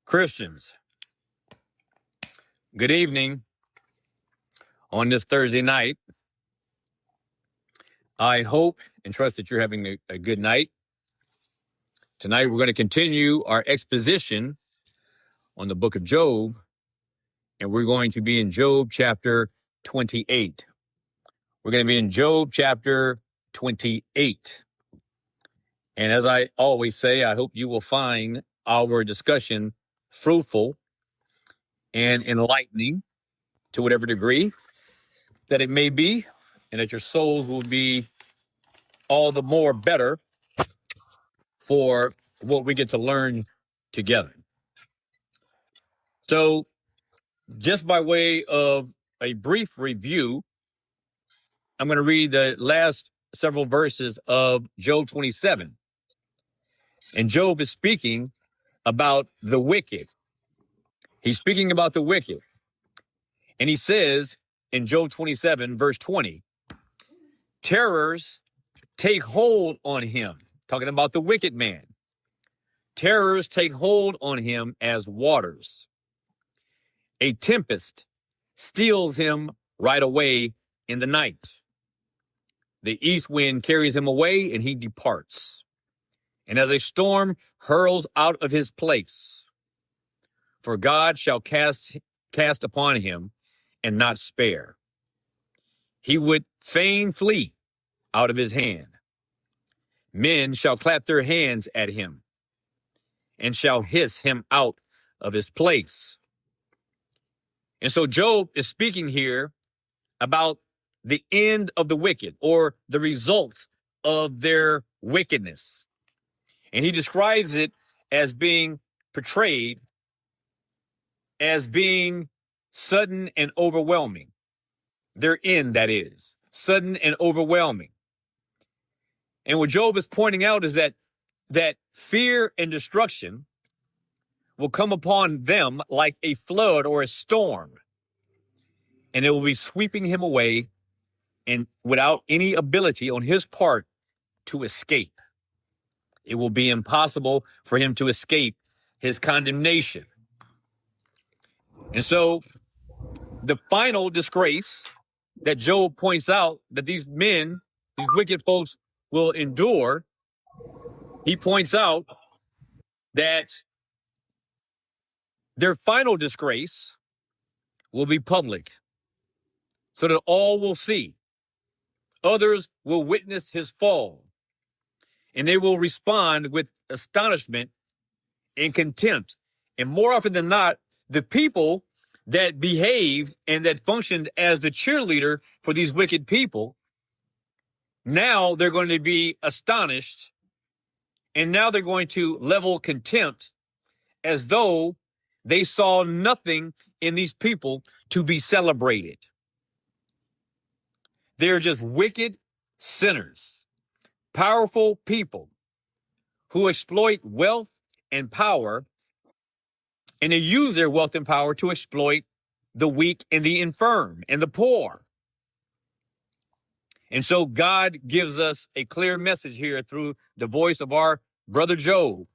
Christians, good evening on this Thursday night. I hope and trust that you're having a good night. Tonight, we're going to continue our exposition on the book of Job, and we're going to be in Job chapter 28. We're going to be in Job chapter 28. And as I always say, I hope you will find our discussion fruitful and enlightening to whatever degree that it may be, and that your souls will be all the more better for what we get to learn together. So, just by way of a brief review, I'm going to read the last several verses of Job 27. And Job is speaking about the wicked. He's speaking about the wicked. And he says in Job 27, verse 20, terrors take hold on him, talking about the wicked man. Terrors take hold on him as waters. A tempest steals him right away in the night. The east wind carries him away and he departs. And as a storm hurls out of his place. For God shall cast upon him and not spare. He would fain flee out of his hand. Men shall clap their hands at him and shall hiss him out of his place. And so Job is speaking here about the end of the wicked, or the result of their wickedness. And he describes it as being portrayed as being sudden and overwhelming. Their end, that is, sudden and overwhelming. And what Job is pointing out is that fear and destruction will come upon them like a flood or a storm, and it will be sweeping him away, and without any ability on his part to escape. It will be impossible for him to escape his condemnation. And so the final disgrace that Job points out that these men, these wicked folks, will endure, he points out that their final disgrace will be public, so that all will see. Others will witness his fall, and they will respond with astonishment and contempt. And more often than not, the people that behaved and that functioned as the cheerleader for these wicked people, now they're going to be astonished, and now they're going to level contempt as though they saw nothing in these people to be celebrated. They're just wicked sinners, powerful people who exploit wealth and power, and they use their wealth and power to exploit the weak and the infirm and the poor. And so God gives us a clear message here through the voice of our brother Job,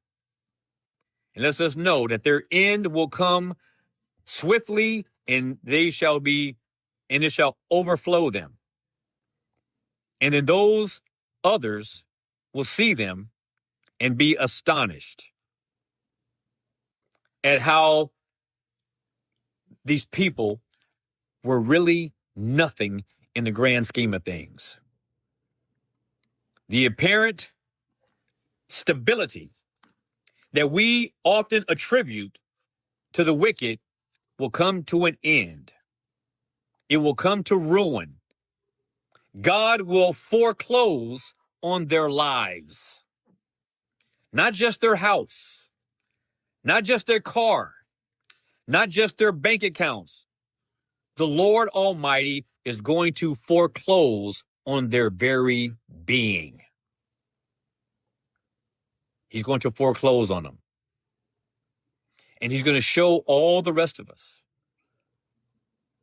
and lets us know that their end will come swiftly, and it shall overflow them. And then those others will see them and be astonished at how these people were really nothing in the grand scheme of things. The apparent stability that we often attribute to the wicked will come to an end. It will come to ruin. God will foreclose on their lives. Not just their house, not just their car, not just their bank accounts. The Lord Almighty is going to foreclose on their very being. He's going to foreclose on them. And he's going to show all the rest of us,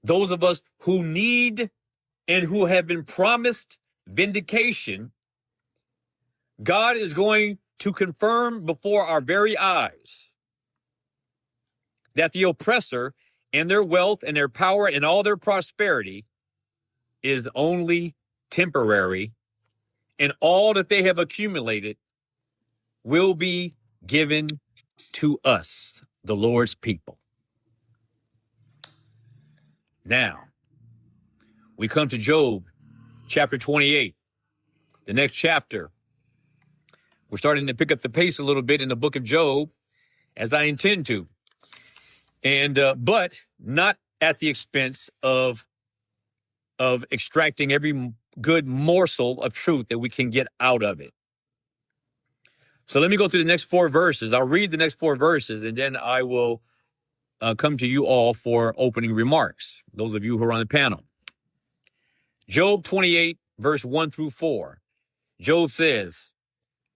those of us who need and who have been promised vindication, God is going to confirm before our very eyes that the oppressor and their wealth and their power and all their prosperity is only temporary, and all that they have accumulated will be given to us, the Lord's people. Now, we come to Job chapter 28, the next chapter. We're starting to pick up the pace a little bit in the book of Job, as I intend to, and but not at the expense of extracting every good morsel of truth that we can get out of it. So let me go through the next 4 verses. I'll read the next 4 verses, and then I will come to you all for opening remarks, those of you who are on the panel. Job 28, verse 1 through 4. Job says,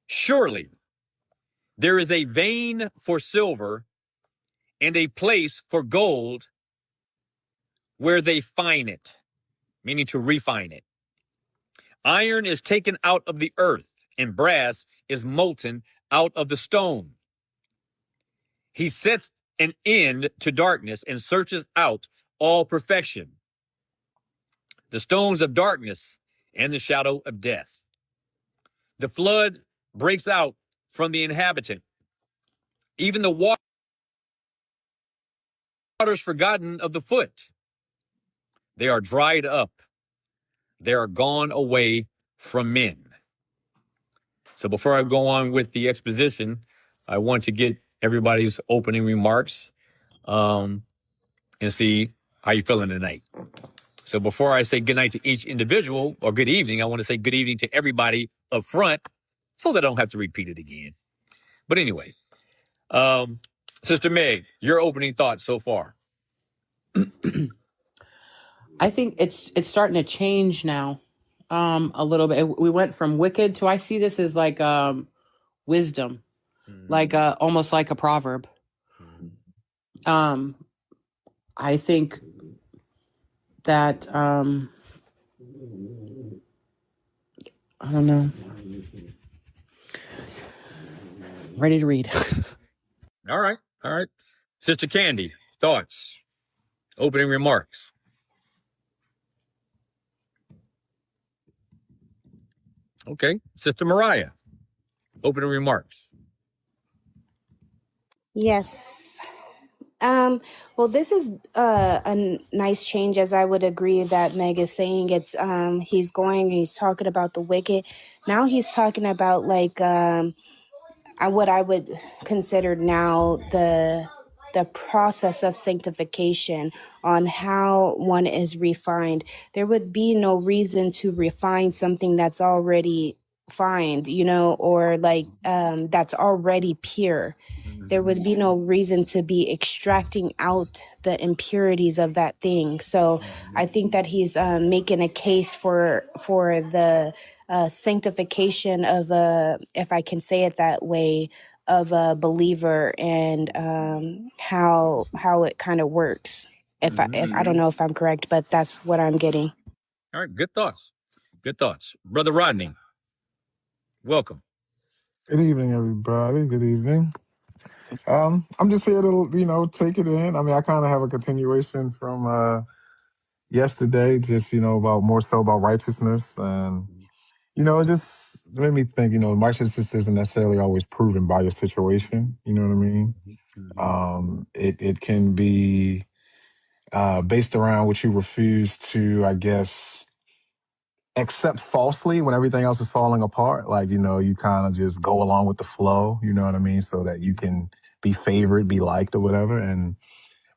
"Surely there is a vein for silver and a place for gold where they fine it," meaning to refine it. "Iron is taken out of the earth, and brass is molten out of the stone. He sets an end to darkness and searches out all perfection, the stones of darkness and the shadow of death. The flood breaks out from the inhabitant, even the waters forgotten of the foot. They are dried up. They are gone away from men." So before I go on with the exposition, I want to get everybody's opening remarks and see how you're feeling tonight. So before I say good night to each individual or good evening, I want to say good evening to everybody up front so that I don't have to repeat it again. But anyway, Sister Meg, your opening thoughts so far. I think it's starting to change now a little bit. We went from wicked to, I see this as like wisdom, like almost like a proverb. I think that I don't know. Ready to read. All right. Sister Candy, thoughts, opening remarks. Okay. Sister Mariah, opening remarks. Yes. Well, this is a nice change, as I would agree that Meg is saying. It's he's talking about the wicked. Now he's talking about like what I would consider now the process of sanctification, on how one is refined. There would be no reason to refine something that's already fined, or like that's already pure. There would be no reason to be extracting out the impurities of that thing. So I think that he's making a case for the sanctification of if I can say it that way, of a believer, and how it kind of works. If I don't know if I'm correct, but that's what I'm getting. All right, good thoughts. Brother Rodney, welcome. Good evening, everybody. Good evening. I'm just here to, take it in. I mean, I kind of have a continuation from yesterday, just, more so about righteousness. And, it just made me think, righteousness isn't necessarily always proven by your situation. You know what I mean? It can be based around what you refuse to, I guess, accept falsely when everything else is falling apart. Like, you kind of just go along with the flow, you know what I mean? So that you can be favored, be liked or whatever. And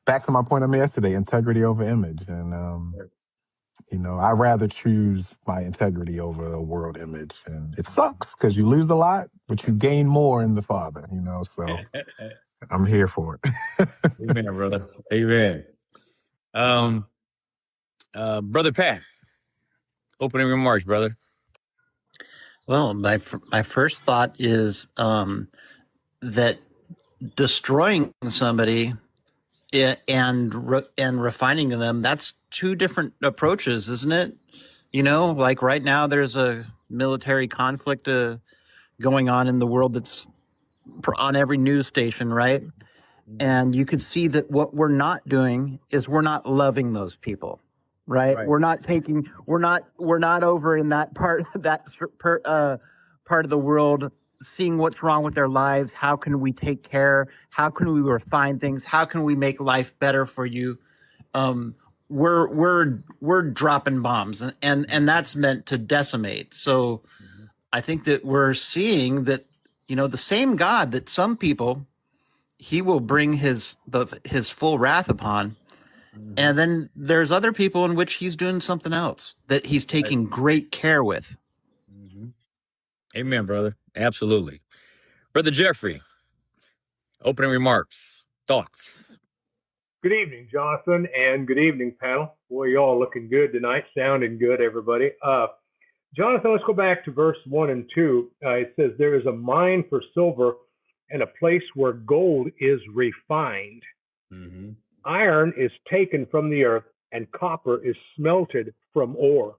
back to my point I made yesterday, integrity over image. And, I'd rather choose my integrity over a world image. And it sucks because you lose a lot, but you gain more in the Father, so I'm here for it. Amen, brother. Amen. Brother Pat, opening remarks, brother. Well, my first thought is that destroying somebody and refining them, that's 2 different approaches, isn't it? Like right now there's a military conflict going on in the world that's on every news station, right? And you could see that what we're not doing is we're not loving those people, right? We're not over in that part of the world, seeing what's wrong with their lives. How can we take care? How can we refine things? How can we make life better for you? We're dropping bombs, and that's meant to decimate. So I think that we're seeing that, the same God that some people, he will bring his full wrath upon. And then there's other people in which he's doing something else that he's taking great care with. Amen, brother. Absolutely. Brother Jeffrey, opening remarks, thoughts. Good evening, Jonathan, and good evening, panel. Boy, y'all looking good tonight, sounding good, everybody. Jonathan, let's go back to verse 1 and 2. It says, there is a mine for silver and a place where gold is refined. Iron is taken from the earth, and copper is smelted from ore.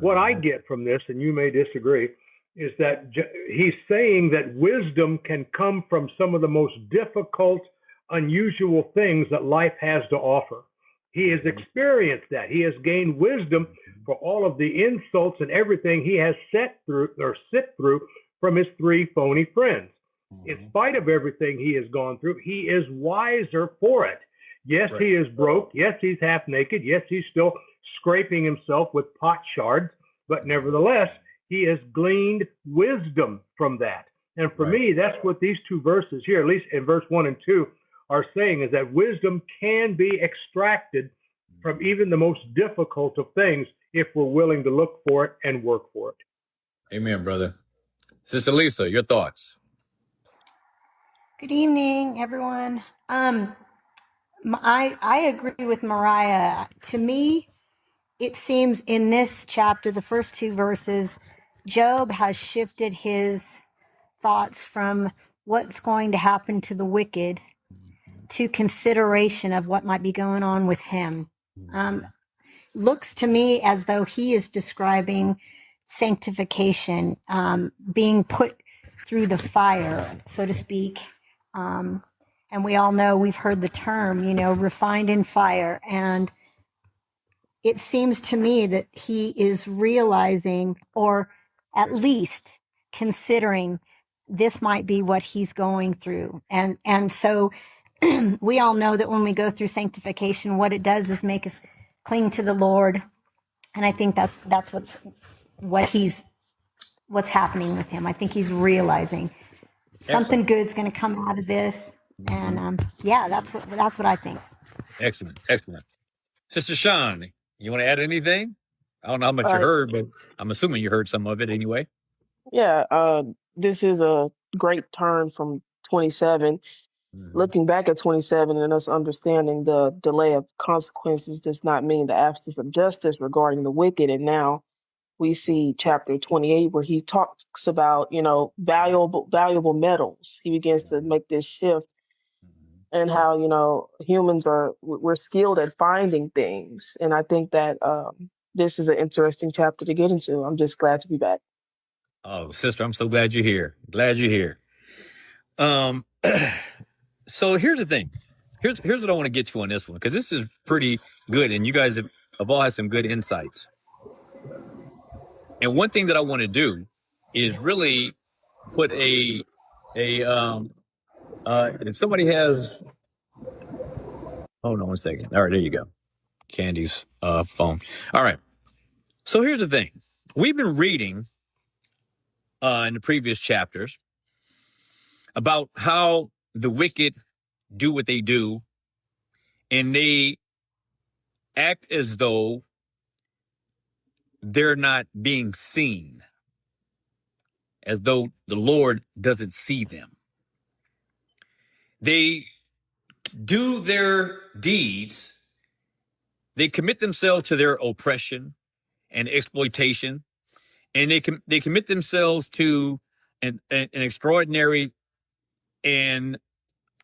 What I get from this, and you may disagree, is that he's saying that wisdom can come from some of the most difficult, unusual things that life has to offer. He has experienced that. He has gained wisdom for all of the insults and everything he has sit through from his 3 phony friends. In spite of everything he has gone through, he is wiser for it. Yes, he is broke. Yes, he's half naked. Yes, he's still scraping himself with pot shards. But nevertheless, he has gleaned wisdom from that. And for me, that's what these 2 verses here, at least in verse 1 and 2, are saying, is that wisdom can be extracted from even the most difficult of things if we're willing to look for it and work for it. Amen, brother. Sister Lisa, your thoughts. Good evening, everyone. I agree with Mariah. To me, it seems in this chapter, the first 2 verses, Job has shifted his thoughts from what's going to happen to the wicked to consideration of what might be going on with him. Looks to me as though he is describing sanctification, being put through the fire, so to speak. And we all know, we've heard the term, refined in fire. And it seems to me that he is realizing, or at least considering, this might be what he's going through. And so we all know that when we go through sanctification, what it does is make us cling to the Lord. And I think that's what's happening with him. I think he's realizing something good's going to come out of this. And that's what I think. Excellent. Sister Sean, you want to add anything? I don't know how much you heard, but I'm assuming you heard some of it anyway. Yeah, this is a great turn from 27. Looking back at 27 and us understanding the delay of consequences does not mean the absence of justice regarding the wicked. And now we see chapter 28 where he talks about, valuable metals. He begins to make this shift, and how, we're skilled at finding things. And I think that this is an interesting chapter to get into. I'm just glad to be back. Oh, sister, I'm so glad you're here. Glad you're here. So here's the thing. Here's what I want to get to on this one, because this is pretty good, and you guys have all had some good insights. And one thing that I want to do is really put if somebody has, hold on one second. All right, there you go. Candy's phone. All right. So here's the thing. We've been reading in the previous chapters about how the wicked do what they do, and they act as though they're not being seen, as though the Lord doesn't see them. They do their deeds. They commit themselves to their oppression and exploitation, and they commit themselves to an extraordinary and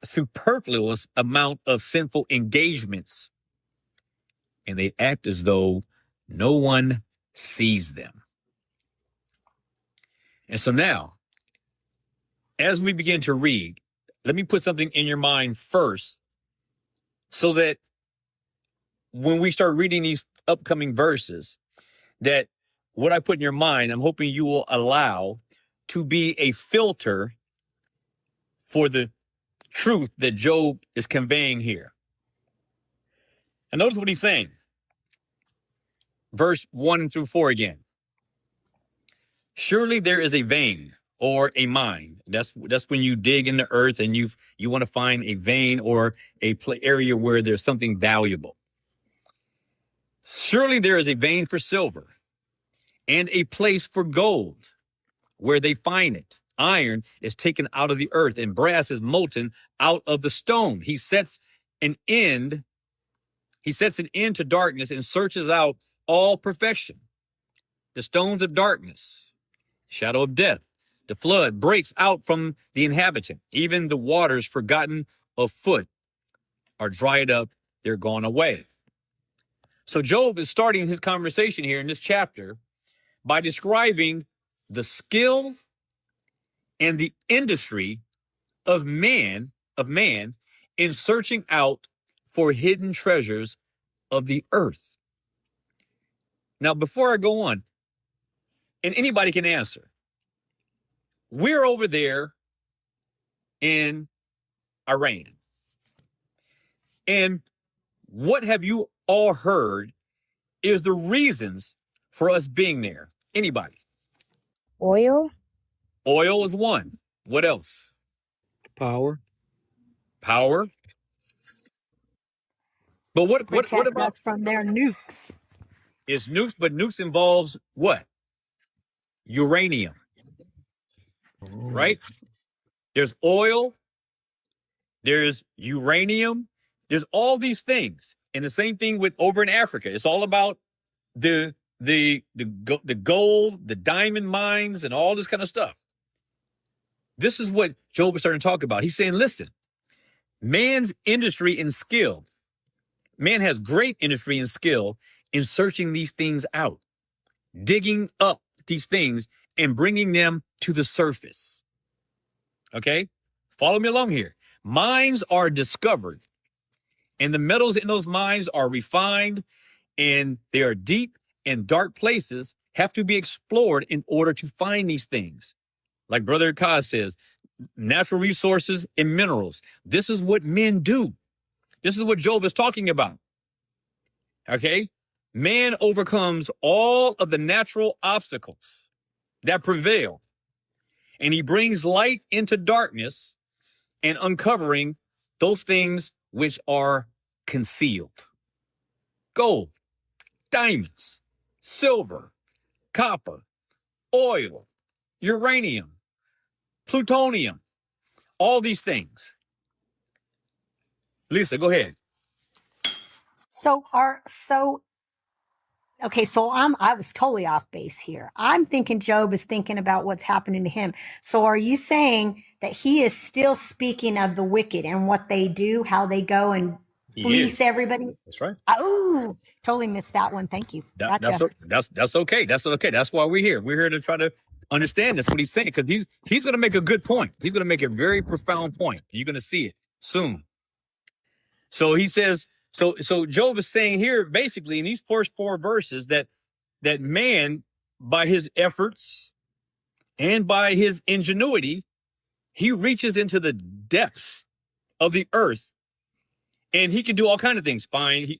superfluous amount of sinful engagements, and they act as though no one sees them. And so now, as we begin to read, let me put something in your mind first so that when we start reading these upcoming verses, that what I put in your mind, I'm hoping you will allow to be a filter for the truth that Job is conveying here. And notice what he's saying. Verse 1 through 4 again. Surely there is a vein or a mine. That's when you dig in the earth and you want to find a vein or a area where there's something valuable. Surely there is a vein for silver and a place for gold where they find it. Iron is taken out of the earth and brass is molten out of the stone. He sets an end to darkness and searches out all perfection. The stones of darkness, shadow of death. The flood breaks out from the inhabitant. Even the waters forgotten of foot are dried up. They're gone away. So Job is starting his conversation here in this chapter by describing the skill and the industry of man in searching out for hidden treasures of the earth. Now, before I go on, and anybody can answer, we're over there in Iran. And what have you all heard is the reasons for us being there? Anybody? Oil? Oil is one. What else? Power. Power. But what Protect about us from their nukes. it's nukes? But nukes involves what? Uranium, right? There's oil, there's uranium, there's all these things. And the same thing with over in Africa. It's all about the gold, the diamond mines, and all this kind of stuff. This is what Job is starting to talk about. He's saying, listen, man's industry and skill, man has great industry and skill in searching these things out, digging up these things and bringing them to the surface. Okay? Follow me along here. Mines are discovered, and the metals in those mines are refined, and they are deep and dark places, have to be explored in order to find these things. Like Brother Kaz says, natural resources and minerals. This is what men do. This is what Job is talking about. Okay? Man overcomes all of the natural obstacles that prevail, and he brings light into darkness and uncovering those things which are concealed. Gold, diamonds, silver, copper, oil, uranium, plutonium, all these things. Lisa, go ahead. Okay, so I was totally off base here. I'm thinking Job is thinking about what's happening to him. So are you saying that he is still speaking of the wicked and what they do, how they go and fleece everybody? That's right. Oh, totally missed that one. Thank you. Gotcha. That's okay. That's okay. That's why we're here. We're here to try to understand this, what he's saying, because he's going to make a good point. He's going to make a very profound point. You're going to see it soon. So he says, so Job is saying here, basically in these first 4 verses, that man, by his efforts and by his ingenuity, he reaches into the depths of the earth, and he can do all kinds of things.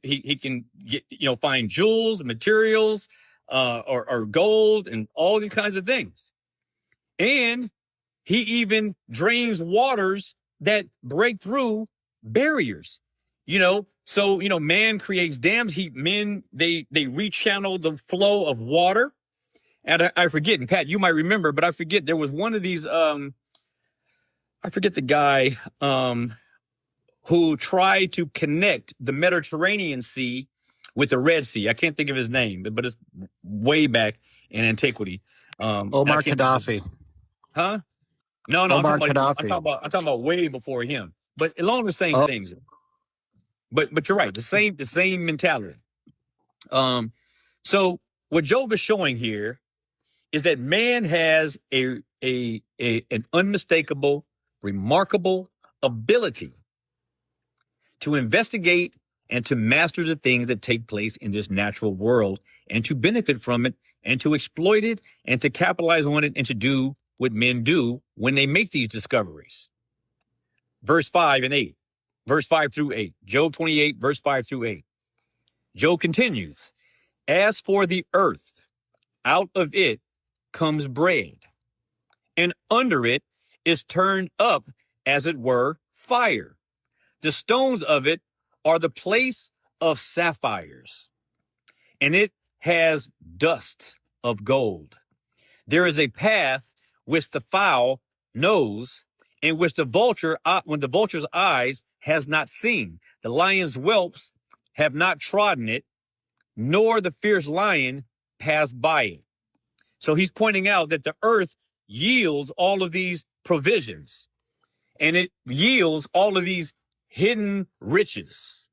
He can get, find jewels, materials, or gold, and all these kinds of things. And he even drains waters that break through barriers. So man creates dams. They rechannel the flow of water. And I forget, and Pat, you might remember, but I forget, there was one of these, I forget the guy who tried to connect the Mediterranean Sea with the Red Sea. I can't think of his name, but it's way back in antiquity. Omar Gaddafi. Huh? No, Omar I'm Gaddafi. talking about way before him. But along the same things. But you're right, the same mentality. So what Job is showing here is that man has an unmistakable, remarkable ability to investigate and to master the things that take place in this natural world and to benefit from it and to exploit it and to capitalize on it and to do what men do when they make these discoveries. Verse 5 and 8. Verse 5 through 8. Job 28, verse 5 through 8. Job continues, as for the earth, out of it comes bread, and under it is turned up, as it were, fire. The stones of it are the place of sapphires, and it has dust of gold. There is a path which the fowl knows, and which the vulture, when the vulture's eyes has not seen. The lion's whelps have not trodden it, nor the fierce lion pass by it. So he's pointing out that the earth yields all of these provisions, and it yields all of these hidden riches.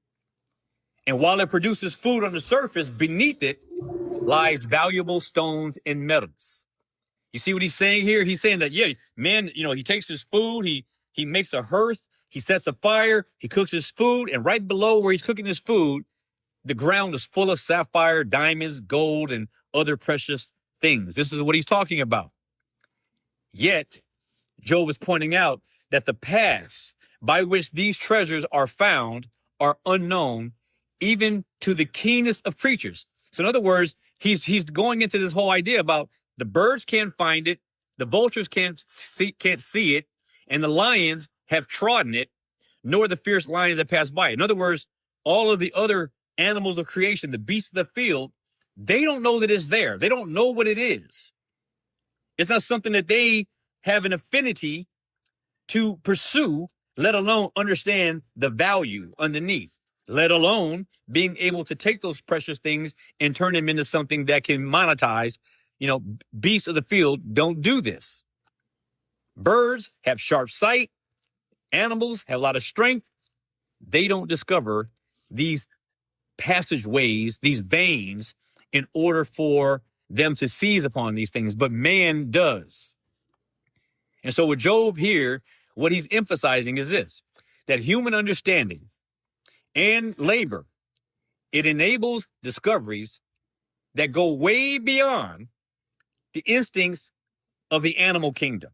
And while it produces food on the surface, beneath it lies valuable stones and metals. You see what he's saying here? He's saying that, yeah, man, he takes his food, he makes a hearth, he sets a fire, he cooks his food, and right below where he's cooking his food, the ground is full of sapphire, diamonds, gold, and other precious things. This is what he's talking about. Yet, Job is pointing out that the paths by which these treasures are found are unknown, even to the keenest of creatures. So in other words, he's going into this whole idea about the birds can't find it, the vultures can't see it, and the lions have trodden it, nor the fierce lions that pass by. In other words, all of the other animals of creation, the beasts of the field, they don't know that it's there. They don't know what it is. It's not something that they have an affinity to pursue, let alone understand the value underneath, let alone being able to take those precious things and turn them into something that can monetize. Beasts of the field don't do this. Birds have sharp sight. Animals have a lot of strength. They don't discover these passageways, these veins, in order for them to seize upon these things, but man does. And so with Job here, what he's emphasizing is this, that human understanding and labor, it enables discoveries that go way beyond the instincts of the animal kingdom.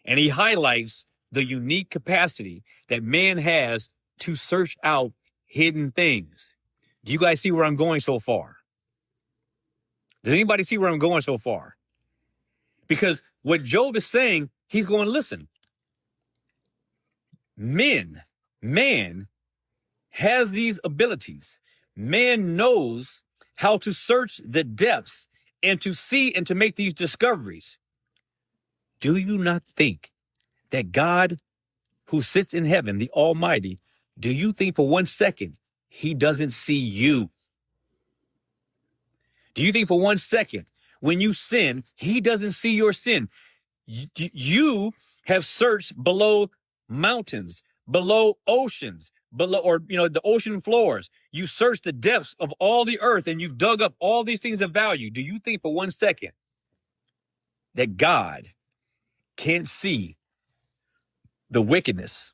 And he highlights the unique capacity that man has to search out hidden things. Do you guys see where I'm going so far? Does anybody see where I'm going so far? Because what Job is saying, he's going, listen, man has these abilities. Man knows how to search the depths and to see and to make these discoveries. Do you not think that God, who sits in heaven, the Almighty, do you think for 1 second he doesn't see you? Do you think for 1 second when you sin, he doesn't see your sin? You have searched below mountains, below oceans, below, the ocean floors. You searched the depths of all the earth and you've dug up all these things of value. Do you think for 1 second that God can't see the wickedness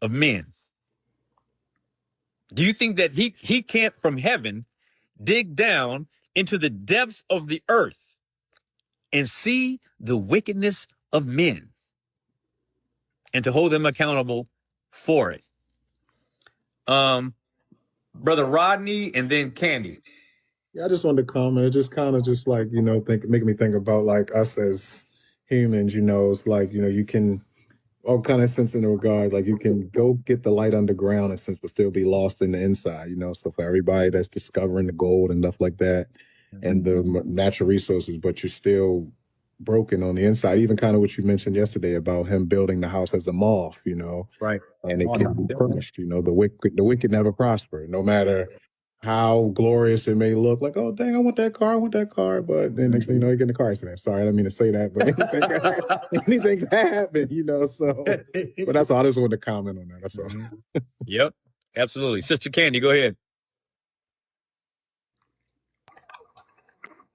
of men? Do you think that he can't from heaven dig down into the depths of the earth and see the wickedness of men and to hold them accountable for it? Brother Rodney and then Candy. Yeah, I just wanted to comment. It just kind of just like, making me think about like us as humans, it's like, you can all kind of sense in the regard, like you can go get the light underground and sense but still be lost in the inside, so for everybody that's discovering the gold and stuff like that and the natural resources, but you're still broken on the inside. Even kind of what you mentioned yesterday about him building the house as a moth, Right. and it can be crushed. The wicked never prosper, no matter how glorious it may look. Like, oh dang, I want that car. But then next thing you know, you get in the car accident. Sorry, I didn't mean to say that, but anything can happen, So, but that's all. I just wanted to comment on that. That's all. Yep, absolutely. Sister Candy, go ahead.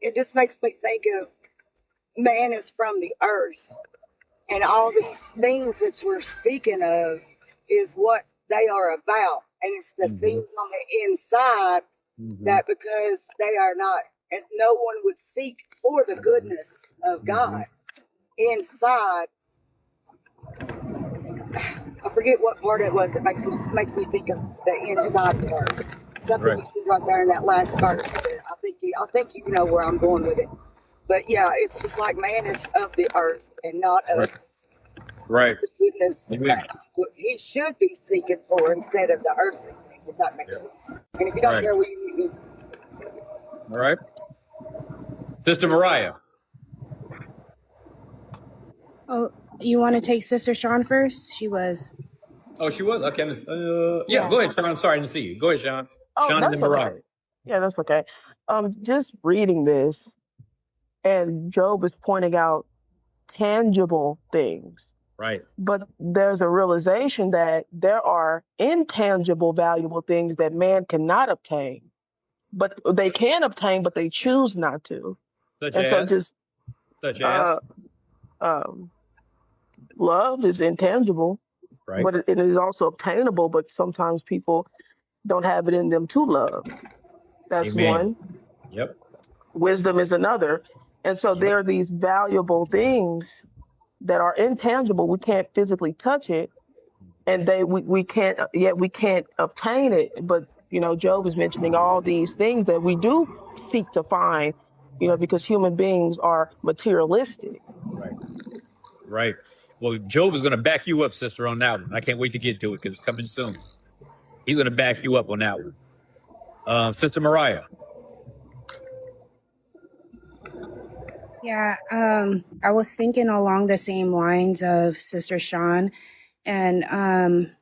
It just makes me think of man is from the earth. And all these things that we're speaking of is what they are about. And it's the things on the inside that because they are not, and no one would seek for the goodness of God inside. I forget what word it was that makes me think of the inside part. Something you see right there in that last verse. I think you know where I'm going with it. But yeah, it's just like man is of the earth and not of the goodness that he should be seeking for instead of the earthly things, if that makes sense. And if you don't care, will you mute me? All right. Sister Mariah. Oh, you want to take Sister Sean first? She was. Oh, she was? Okay. Yeah, go ahead, Sean. I'm sorry, I didn't see you. Go ahead, Sean. Oh, Sean and that's then Mariah. okay. Yeah, that's okay. Just reading this, and Job is pointing out tangible things. Right. But there's a realization that there are intangible, valuable things that man cannot obtain. But they can obtain, but they choose not to. Such And as? so just um, love is intangible, right. but it is also obtainable, but sometimes people don't have it in them to love. That's Amen. one. Yep. Wisdom is another. And so there are these valuable things that are intangible. We can't physically touch it, and we can't obtain it. But you know, Job is mentioning all these things that we do seek to find, you know, because human beings are materialistic. Right. Well, Job is going to back you up, sister, on that one. I can't wait to get to it because it's coming soon. He's going to back you up on that one. Sister Mariah. Yeah, I was thinking along the same lines of Sister Sean, and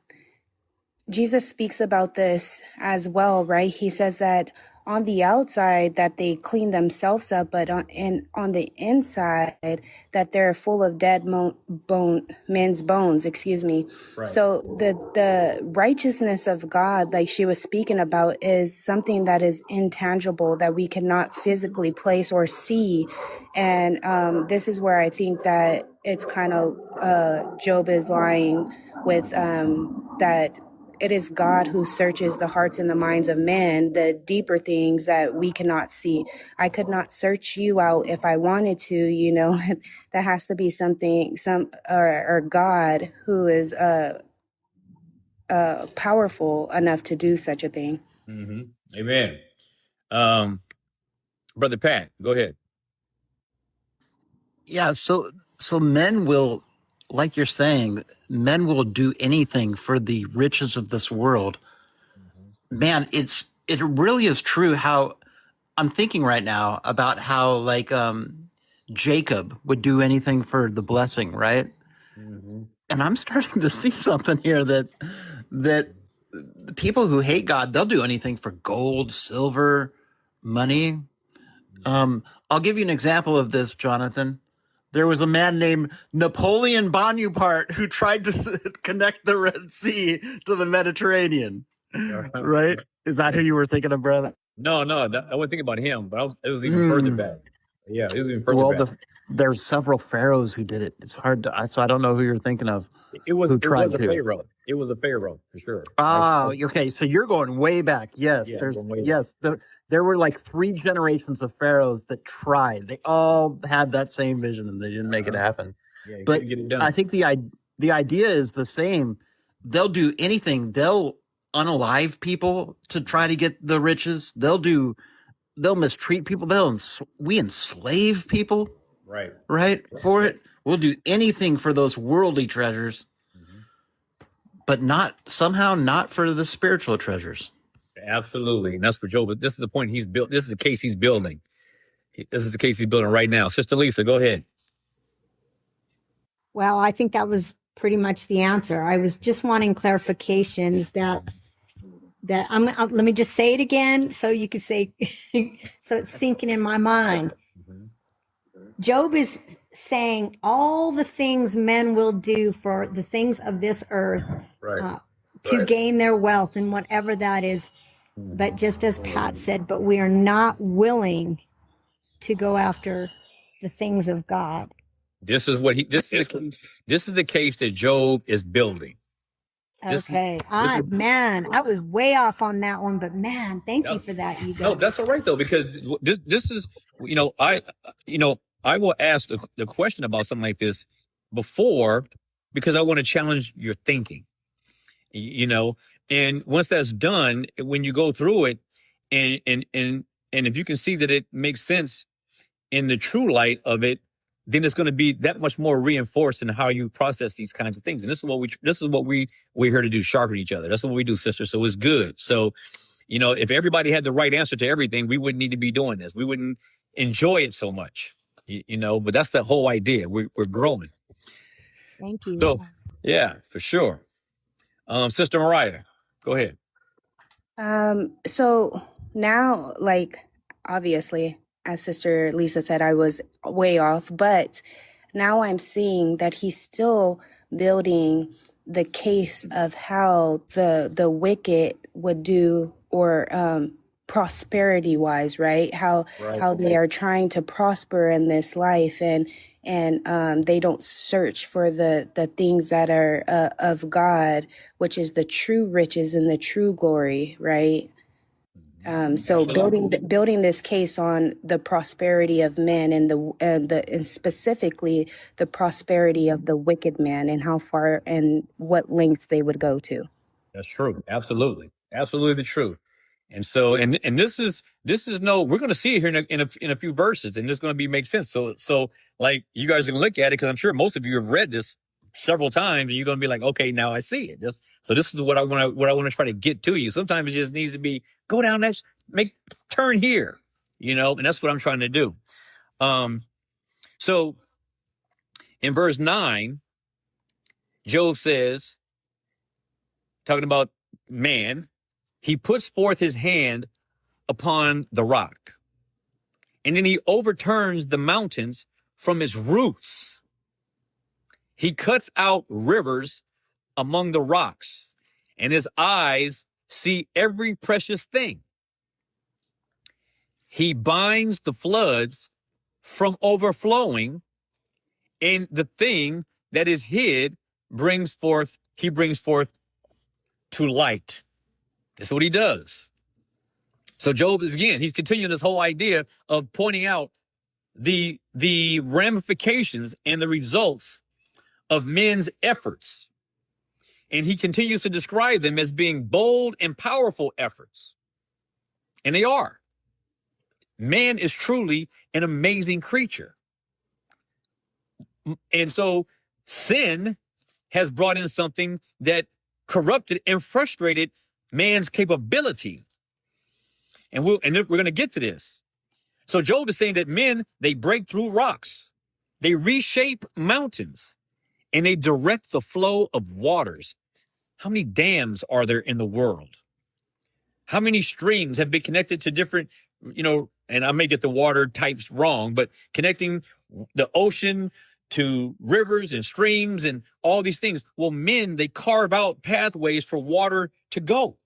Jesus speaks about this as well, right? He says that on the outside that they clean themselves up, but on the inside that they're full of dead men's bones, excuse me. Right. So the righteousness of God, like she was speaking about, is something that is intangible, that we cannot physically place or see. And this is where I think that it's kind of Job is lying with that it is God who searches the hearts and the minds of men, the deeper things that we cannot see. I could not search you out if I wanted to, you know. That has to be or God who is powerful enough to do such a thing. Mm-hmm. Amen. Brother Pat, go ahead. Yeah, so men will, like you're saying, men will do anything for the riches of this world. Man, it really is true how I'm thinking right now about how like Jacob would do anything for the blessing, right? And I'm starting to see something here that the people who hate God, they'll do anything for gold, silver, money. I'll give you an example of this, Jonathan. There was a man named Napoleon Bonaparte who tried to connect the Red Sea to the Mediterranean. Right? Is that who you were thinking of, brother? No, I wasn't thinking about him, but it was even further back. Yeah, it was even further back. There's several pharaohs who did it. It's hard to, so I don't know who you're thinking of. It was a pharaoh. It was a pharaoh for sure. Oh, okay. So you're going way back. Yes, there were like 3 generations of pharaohs that tried. They all had that same vision and they didn't make it happen. Yeah, but get it done. I think the idea is the same. They'll do anything. They'll unalive people to try to get the riches. They'll mistreat people. We enslave people. Right. For it. We'll do anything for those worldly treasures, but not for the spiritual treasures. Absolutely. And that's for Job. But this is the point he's built. This is the case he's building. This is the case he's building right now. Sister Lisa, go ahead. Well, I think that was pretty much the answer. I was just wanting clarifications that let me just say it again so you can say, so it's sinking in my mind. Job is saying all the things men will do for the things of this earth to gain their wealth and whatever that is. But just as Pat said, but we are not willing to go after the things of God. This is what this is the case that Job is building. Okay. I was way off on that one, but man, thank you for that, Ego. No, that's all right though, because this is, I will ask the question about something like this before, because I want to challenge your thinking, and once that's done, when you go through it and if you can see that it makes sense in the true light of it, then it's going to be that much more reinforced in how you process these kinds of things. And this is what we're here to do, sharpen each other. That's what we do, sister. So it's good. So, if everybody had the right answer to everything, we wouldn't need to be doing this. We wouldn't enjoy it so much, but that's the whole idea. We're growing. Thank you. So, yeah, for sure. Sister Mariah, go ahead. So now, like, obviously, as Sister Lisa said, I was way off, but now I'm seeing that he's still building the case of how the wicked would do, or prosperity wise, right? How they are trying to prosper in this life, and they don't search for the things that are of God, which is the true riches and the true glory, right? So building this case on the prosperity of men and specifically the prosperity of the wicked man, and how far and what lengths they would go to. That's true. Absolutely the truth. And so, and this is we're going to see it here in a few verses, and it's going to make sense. So like, you guys can look at it, because I'm sure most of you have read this several times, and you're going to be like, okay, now I see it. So this is what I want to try to get to you. Sometimes it just needs to be, go down that, turn here, and that's what I'm trying to do. So in verse 9, Job says, talking about man, he puts forth his hand upon the rock, and then he overturns the mountains from its roots. He cuts out rivers among the rocks, and his eyes see every precious thing. He binds the floods from overflowing, and the thing that is hid he brings forth to light. That's what he does. So Job he's continuing this whole idea of pointing out the ramifications and the results of men's efforts. And he continues to describe them as being bold and powerful efforts. And they are. Man is truly an amazing creature. And so sin has brought in something that corrupted and frustrated man's capability. And we're going to get to this. So Job is saying that men, they break through rocks, they reshape mountains, and they direct the flow of waters. How many dams are there in the world? How many streams have been connected to different, and I may get the water types wrong, but connecting the ocean to rivers and streams and all these things. Well, men, they carve out pathways for water to go.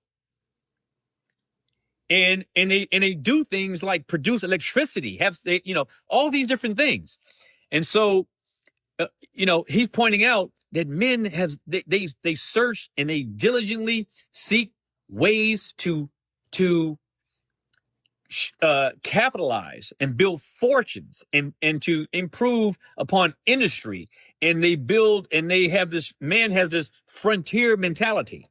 And they do things like produce electricity, all these different things. And so, he's pointing out that men they search and they diligently seek ways to capitalize and build fortunes and to improve upon industry. And they build, and man has this frontier mentality.